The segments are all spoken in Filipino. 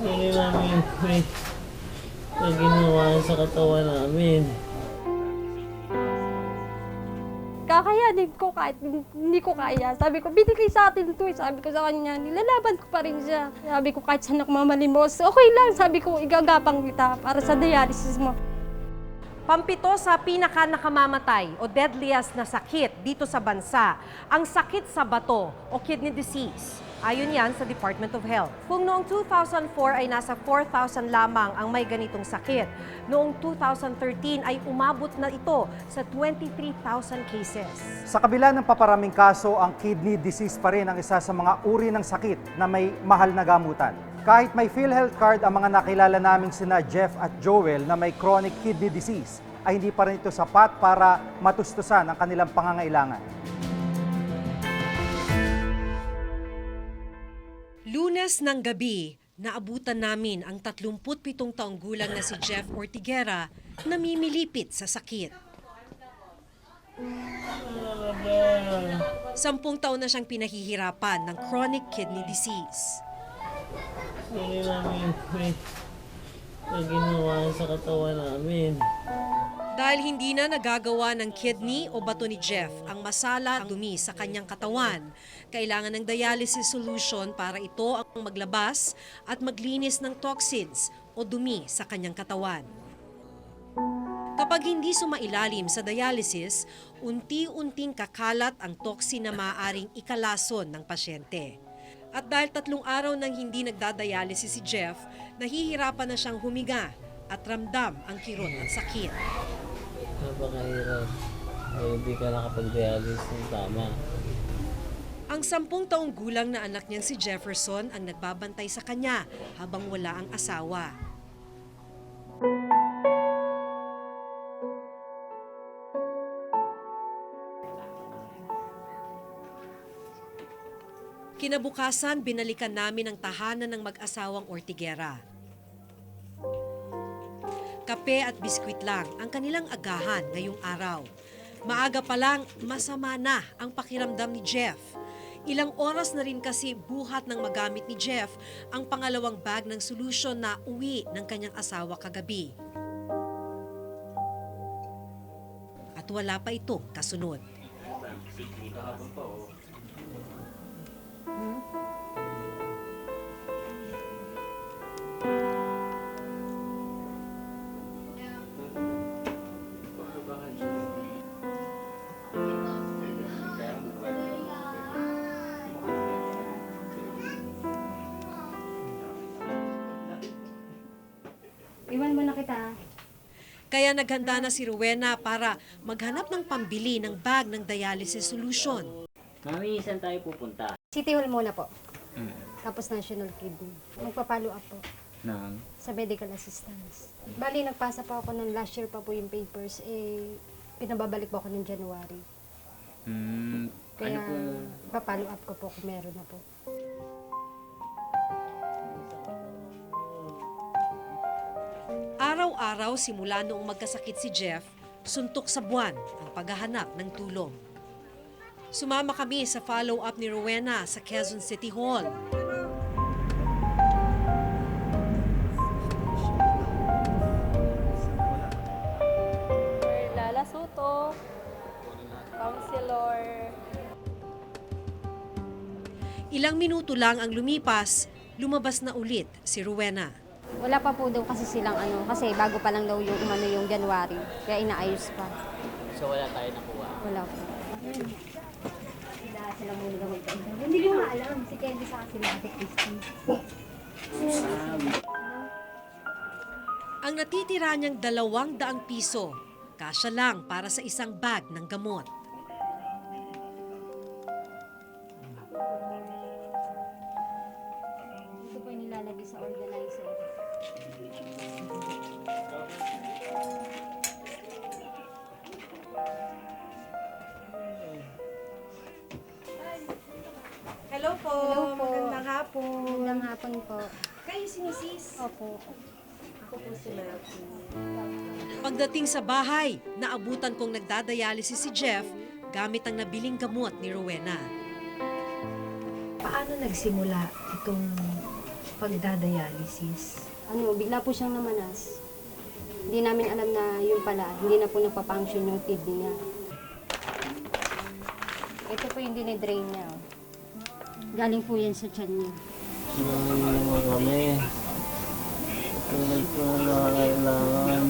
Sorry namin may ginawa sa katawan namin. Kakayanin ko kahit hindi ko kaya. Sabi ko, binigay sa atin ito. Sabi ko sa kanya, nilalaban ko pa rin siya. Sabi ko, kahit saan ako mamalimos, okay lang. Sabi ko, igagapang kita para sa dialysis mo. Pampito sa pinaka-nakamamatay o deadliest na sakit dito sa bansa, ang sakit sa bato o kidney disease. Ayon yan sa Department of Health. Kung noong 2004 ay nasa 4,000 lamang ang may ganitong sakit, noong 2013 ay umabot na ito sa 23,000 cases. Sa kabila ng paparaming kaso, ang kidney disease pa rin ang isa sa mga uri ng sakit na may mahal na gamutan. Kahit may PhilHealth card ang mga nakilala naming sina Jeff at Joel na may chronic kidney disease, ay hindi pa rin ito sapat para matustusan ang kanilang pangangailangan. Lunes ng gabi, naabutan namin ang 37 taong gulang na si Jeff Ortiguera na mimilipit sa sakit. 10 taon na siyang pinahihirapan ng chronic kidney disease. Sorry namin may ginawa sa katawan namin. Dahil hindi na nagagawa ng kidney o bato ni Jeff ang masala ang dumi sa kanyang katawan, kailangan ng dialysis solution para ito ang maglabas at maglinis ng toxins o dumi sa kanyang katawan. Kapag hindi sumailalim sa dialysis, unti-unting kakalat ang toxin na maaaring ikalason ng pasyente. At dahil 3 araw nang hindi nagdadialysis si Jeff, nahihirapan na siyang humiga at ramdam ang kirot at sakit. Napakahirap. Hindi ka nakapag-dialysis ng tama. Ang 10 taong gulang na anak niyang si Jefferson ang nagbabantay sa kanya habang wala ang asawa. Kinabukasan, binalikan namin ang tahanan ng mag-asawang Ortiguera. Kape at biskwit lang ang kanilang agahan ngayong araw. Maaga pa lang, masama na ang pakiramdam ni Jeff. Ilang oras na rin kasi buhat ng magamit ni Jeff ang pangalawang bag ng solution na uwi ng kanyang asawa kagabi. At wala pa ito kasunod. Iwan mo na kita. Kaya naghanda na si Rowena para maghanap ng pambili ng bag ng dialysis solution. Mami, saan tayo pupunta? City Hall muna po. Tapos National Kidney. Magpa-follow up po Nang? sa medical assistance. Bali, nagpasa pa ako ng last year pa po yung papers. Pinababalik po ako ng January. Kaya, pa-follow up ko po kung meron na po. Araw-araw simula noong magkasakit si Jeff, suntok sa buwan ang paghahanap ng tulong. Sumama kami sa follow-up ni Rowena sa Quezon City Hall. Lala Soto, counselor. Ilang minuto lang ang lumipas, lumabas na ulit si Rowena. Wala pa po daw kasi silang kasi bago pa lang daw yung yung January, kaya inaayos pa. So wala tayo nakuha. Wala po. Sila muna daw hindi ko maalam. Si Candy sa sila Ate Christy. Ang natitira niyang 200 piso, kasya lang para sa isang bag ng gamot. Ito po yung nilalagay sa organizer. Hello po. Hello po. Magandang hapon. Magandang hapon po. Kayo si Mrs. Opo. Ako po si Melky. Pagdating sa bahay, naabutan kong nagdadialysis si Jeff gamit ang nabiling gamot ni Rowena. Paano nagsimula itong pagdadialysis? Bigla po siyang namanas. Hindi namin alam na yun pala, hindi na po nagpa-function yung kidney niya. Ito po yung dinidrain niya. Oh. Galing po yan sa tiyan niya. Naman kami. Tulad po na nakakailangan.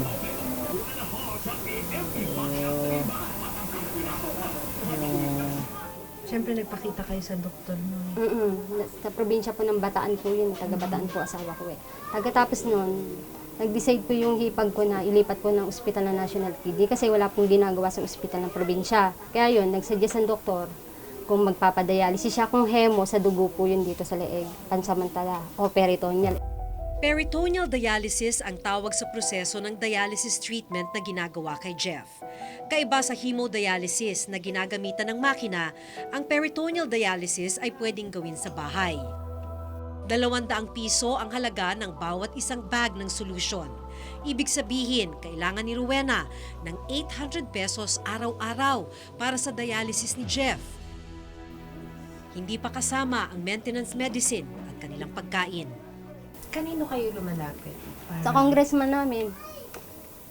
Siyempre nagpakita kayo sa doktor mo. Sa probinsya po ng Bataan po yun, taga Bataan po asawa ko eh. Pagkatapos nun, nag-decide po yung hipag ko na ilipat po ng ospital na National Kidney kasi wala pong ginagawa sa ospital ng probinsya. Kaya yun, nagsuggest ang doktor kung magpapadialysis siya, kung hemo sa dugo po yun dito sa leeg, pansamantala, o peritoneal. Peritoneal dialysis ang tawag sa proseso ng dialysis treatment na ginagawa kay Jeff. Kaiba sa hemodialysis na ginagamitan ng makina, ang peritoneal dialysis ay pwedeng gawin sa bahay. 200 piso ang halaga ng bawat isang bag ng solusyon. Ibig sabihin, kailangan ni Rowena ng 800 pesos araw-araw para sa dialysis ni Jeff. Hindi pa kasama ang maintenance medicine at kanilang pagkain. Kanino kayo lumalapit? Sa congressman namin,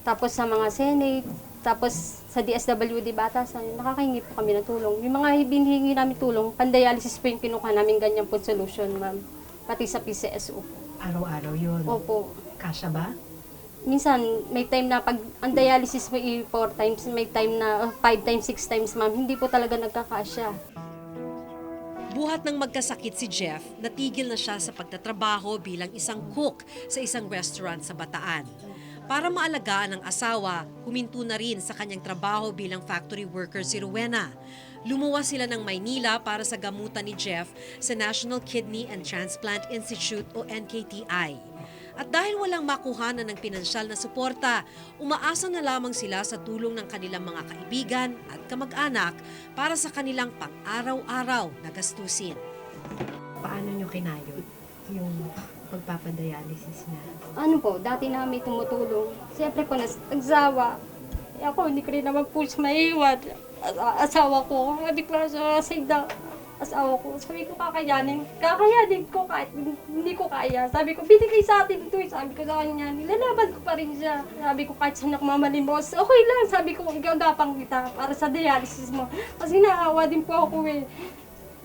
tapos sa mga senate, tapos sa DSWD Batasan, nakakahingi po kami ng tulong. Yung mga hinihingi namin tulong, pandialysis po yung kinuha namin ganyan po solution, ma'am. Pati sa PCSO. Araw-araw yun? Opo. Kasya ba? Minsan, may time na pag ang dialysis mo 4 times, may time na 5 times, 6 times, ma'am, hindi po talaga nagkakasya. Buhat ng magkasakit si Jeff, natigil na siya sa pagtatrabaho bilang isang cook sa isang restaurant sa Bataan. Para maalagaan ang asawa, huminto na rin sa kanyang trabaho bilang factory worker si Rowena. Lumuwas sila ng Maynila para sa gamutan ni Jeff sa National Kidney and Transplant Institute o NKTI. At dahil walang makuhanan ng pinansyal na suporta, umaasa na lamang sila sa tulong ng kanilang mga kaibigan at kamag-anak para sa kanilang pang-araw-araw na gastusin. Paano nyo kinayod yung pagpapadialysis niya? Dati na may tumutulong. Siyempre po, nagsawa. Ako, hindi ko rin naman po siya maiwan. Asawa ko, sabi ko sa sigda, asawa ko, sabi ko kakayanin ko kahit hindi ko kaya. Sabi ko, binigay sa atin ito. Sabi ko sa kanya, nilalaban ko pa rin siya. Sabi ko, kahit saan ako mamalimos, okay lang. Sabi ko, igagapang kita para sa dialysis mo. Kasi naawa din po ako eh.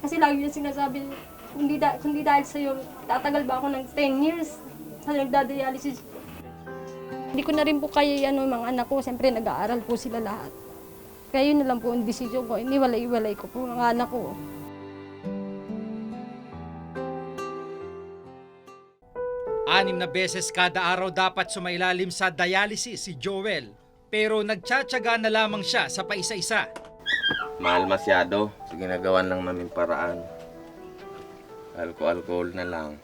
Kasi lagi niya sinasabi, kundi dahil sa'yo, tatagal ba ako ng 10 years sa nagdadialysis. Hindi ko na rin po kaya mga anak ko. Siyempre, nag-aaral po sila lahat. Kaya yun na lang po ang desisyon ko. Iniwalay-iwalay ko po mga anak ko. 6 na beses kada araw dapat sumailalim sa dialysis si Joel. Pero nagtsatsaga na lamang siya sa paisa-isa. Mahal masyado. So, ginagawan lang namin paraan. Alcohol na lang.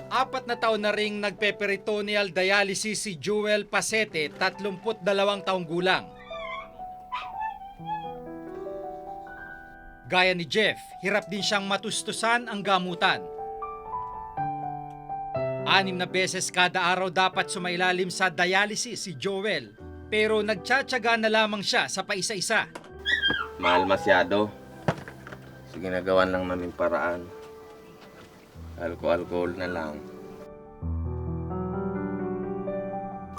Apat na taon na ring nagpe-peritoneal dialysis si Joel Pasete, 32 taong gulang. Gaya ni Jeff, hirap din siyang matustusan ang gamutan. 6 na beses kada araw dapat sumailalim sa dialysis si Joel, pero nagtsatsaga na lamang siya sa paisa-isa. Mahal masyado. So, ginagawan lang namin paraan. Alcohol na lang.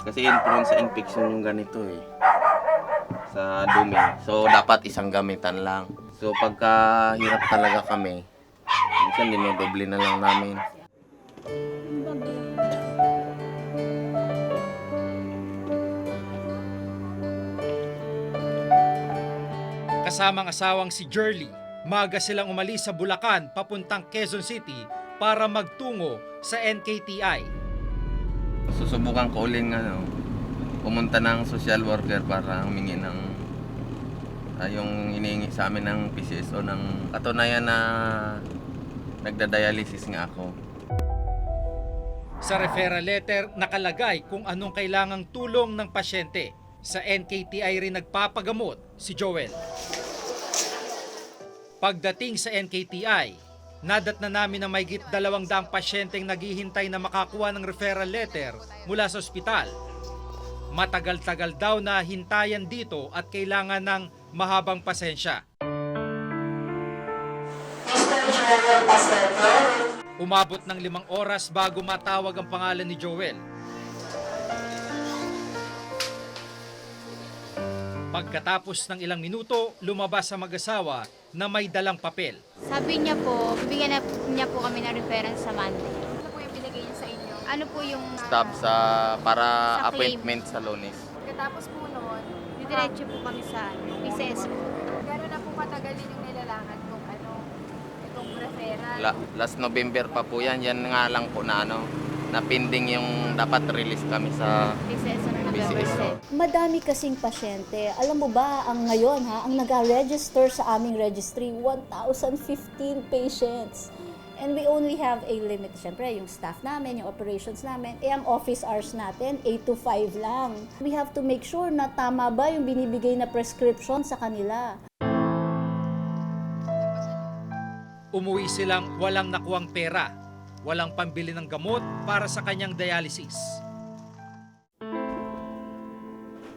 Kasi prone sa infection yung ganito eh. Sa dumi. So, dapat isang gamitan lang. So, pagka hirap talaga kami, minsan dinodoble na lang namin. Kasamang asawang si Jerly, maaga silang umalis sa Bulacan papuntang Quezon City para magtungo sa NKTI. Susubukan ko uling pumunta ng social worker para humingi ng yung inihingi sa amin ng PCSO ng katunayan na nagda-dialysis nga ako. Sa referral letter, nakalagay kung anong kailangang tulong ng pasyente. Sa NKTI rin nagpapagamot si Joel. Pagdating sa NKTI, nadat na namin na mahigit 200 pasyenteng naghihintay na makakuha ng referral letter mula sa ospital. Matagal-tagal daw na hintayan dito at kailangan ng mahabang pasensya. Umabot ng 5 oras bago matawag ang pangalan ni Joel. Pagkatapos ng ilang minuto, lumabas ang mag-asawa na may dalang papel. Sabi niya po, bibigyan niya po kami ng reference sa Monday. Ano po yung binigay niya sa inyo? Ano po yung... Stop para Sa claim. appointment sa Lunes. Katapos po noon, didiretso po kami sa PCS po. Gano'n na po katagal din yung nilalangan kung itong referral? Last November pa po yan. Yan nga lang po na na pending yung dapat release kami sa PCS na November PCS. 6. Madami kasing pasyente. Alam mo ba, ang ngayon ang nag-register sa aming registry, 1,015 patients. And we only have a limit. Siyempre, yung staff namin, yung operations namin, ang office hours natin, 8 to 5 lang. We have to make sure na tama ba yung binibigay na prescription sa kanila. Umuwi silang walang nakuwang pera, walang pambili ng gamot para sa kanyang dialysis.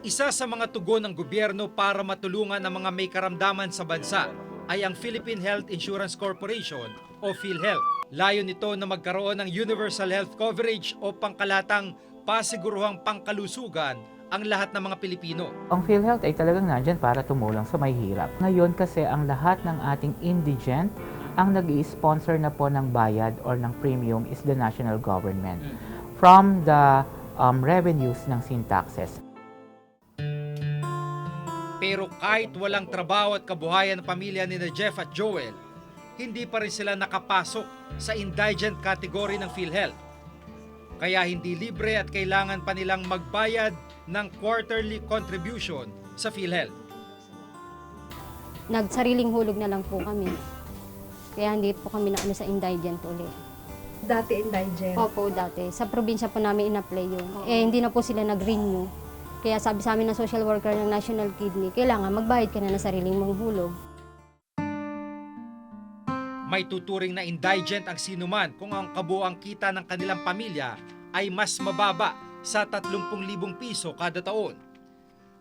Isa sa mga tugon ng gobyerno para matulungan ang mga may karamdaman sa bansa ay ang Philippine Health Insurance Corporation o PhilHealth. Layo nito na magkaroon ng universal health coverage o pangkalatang pasiguruhang pangkalusugan ang lahat ng mga Pilipino. Ang PhilHealth ay talagang nandyan para tumulong sa may hirap. Ngayon kasi ang lahat ng ating indigent, ang nag-i-sponsor na po ng bayad or ng premium is the national government from the revenues ng sin taxes. Pero kahit walang trabaho at kabuhayan ng pamilya ni Jeff at Joel, hindi pa rin sila nakapasok sa indigent category ng PhilHealth. Kaya hindi libre at kailangan pa nilang magbayad ng quarterly contribution sa PhilHealth. Nagsariling hulog na lang po kami. Kaya hindi po kami naano sa indigent ulit. Dati indigent. Opo, dati. Sa probinsya po namin in-apply yun. Hindi na po sila nag-renew. Kaya sabi sa amin ng social worker ng National Kidney, kailangan magbayad ka na ng sariling mong hulog. May tuturing na indigent ang sinuman kung ang kabuuang kita ng kanilang pamilya ay mas mababa sa 30,000 piso kada taon.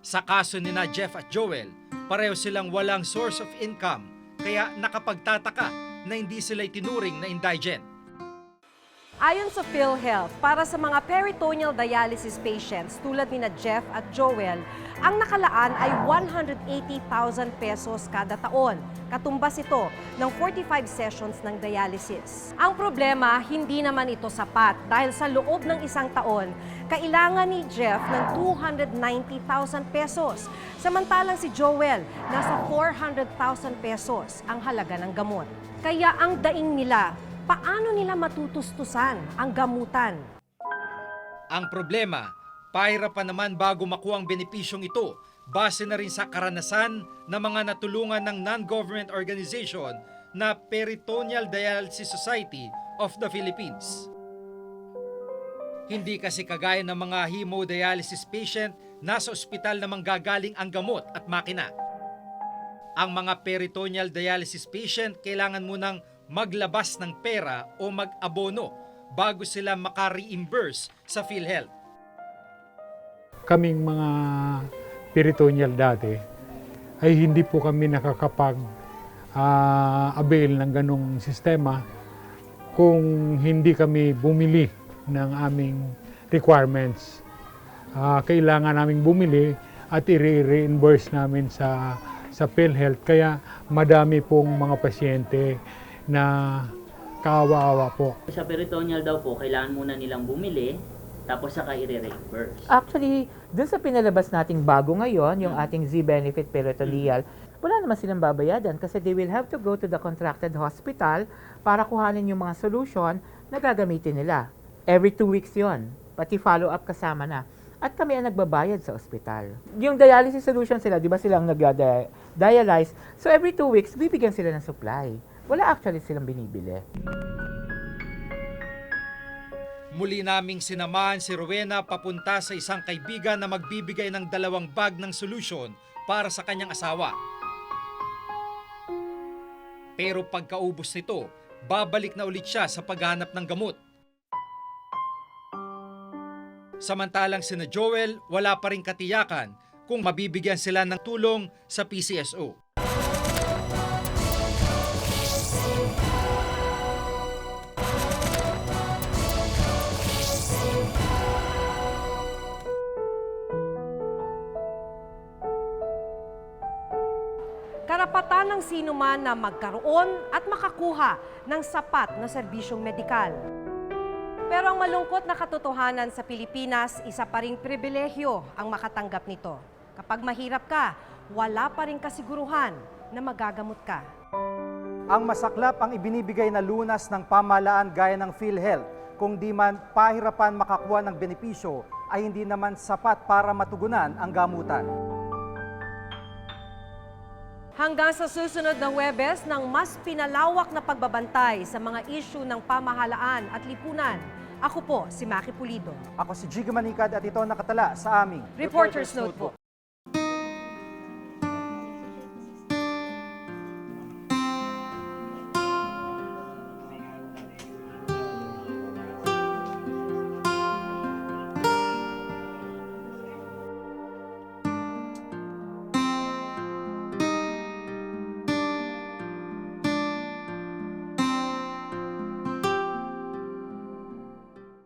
Sa kaso ni na Jeff at Joel, pareho silang walang source of income kaya nakapagtataka na hindi sila itinuring na indigent. Ayon sa PhilHealth, para sa mga peritoneal dialysis patients tulad ni Jeff at Joel, ang nakalaan ay 180,000 pesos kada taon. Katumbas ito ng 45 sessions ng dialysis. Ang problema, hindi naman ito sapat dahil sa loob ng isang taon, kailangan ni Jeff ng 290,000 pesos. Samantalang si Joel, nasa 400,000 pesos ang halaga ng gamot. Kaya ang daing nila, paano nila matutustusan ang gamutan? Ang problema, pahirapan naman bago makuha ang benepisyong ito base na rin sa karanasan ng mga natulungan ng non-government organization na Peritoneal Dialysis Society of the Philippines. Hindi kasi kagaya ng mga hemodialysis patient na sa ospital na manggagaling ang gamot at makina. Ang mga peritoneal dialysis patient kailangan munang maglabas ng pera o mag-abono bago sila maka-reimburse sa PhilHealth. Kaming mga peritoneal dati ay hindi po kami nakakapag-avail ng ganong sistema kung hindi kami bumili ng aming requirements. Kailangan naming bumili at i-reimburse namin sa PhilHealth. Kaya madami pong mga pasyente na kawawa po. Sa peritoneal daw po, kailangan muna nilang bumili, tapos saka i-reimburse. Actually, dun sa pinalabas nating bago ngayon, yung ating Z-Benefit Peritoneal, wala naman silang babayadan kasi they will have to go to the contracted hospital para kuhanin yung mga solution na gagamitin nila. Every 2 weeks yon, pati follow-up kasama na. At kami ang nagbabayad sa ospital. Yung dialysis solution sila, di ba silang nag-dialyze? So every 2 weeks, bibigyan sila ng supply. Wala actually silang binibili. Muli naming sinamahan si Rowena papunta sa isang kaibigan na magbibigay ng 2 bag ng solusyon para sa kanyang asawa. Pero pagkaubos nito, babalik na ulit siya sa paghanap ng gamot. Samantalang sina Joel, wala pa ring katiyakan kung mabibigyan sila ng tulong sa PCSO. Karapatan ng sinuman na magkaroon at makakuha ng sapat na serbisyong medikal. Pero ang malungkot na katotohanan sa Pilipinas, isa pa ring pribilehyo ang makatanggap nito. Kapag mahirap ka, wala pa ring kasiguruhan na magagamot ka. Ang masaklap ang ibinibigay na lunas ng pamahalaan gaya ng PhilHealth. Kung di man pahirapan makakuha ng benepisyo, ay hindi naman sapat para matugunan ang gamutan. Hanggang sa susunod na Huwebes ng mas pinalawak na pagbabantay sa mga isyu ng pamahalaan at lipunan. Ako po si Maki Pulido. Ako si Jiggy Manikad at ito nakatala sa aming Reporter's Notebook.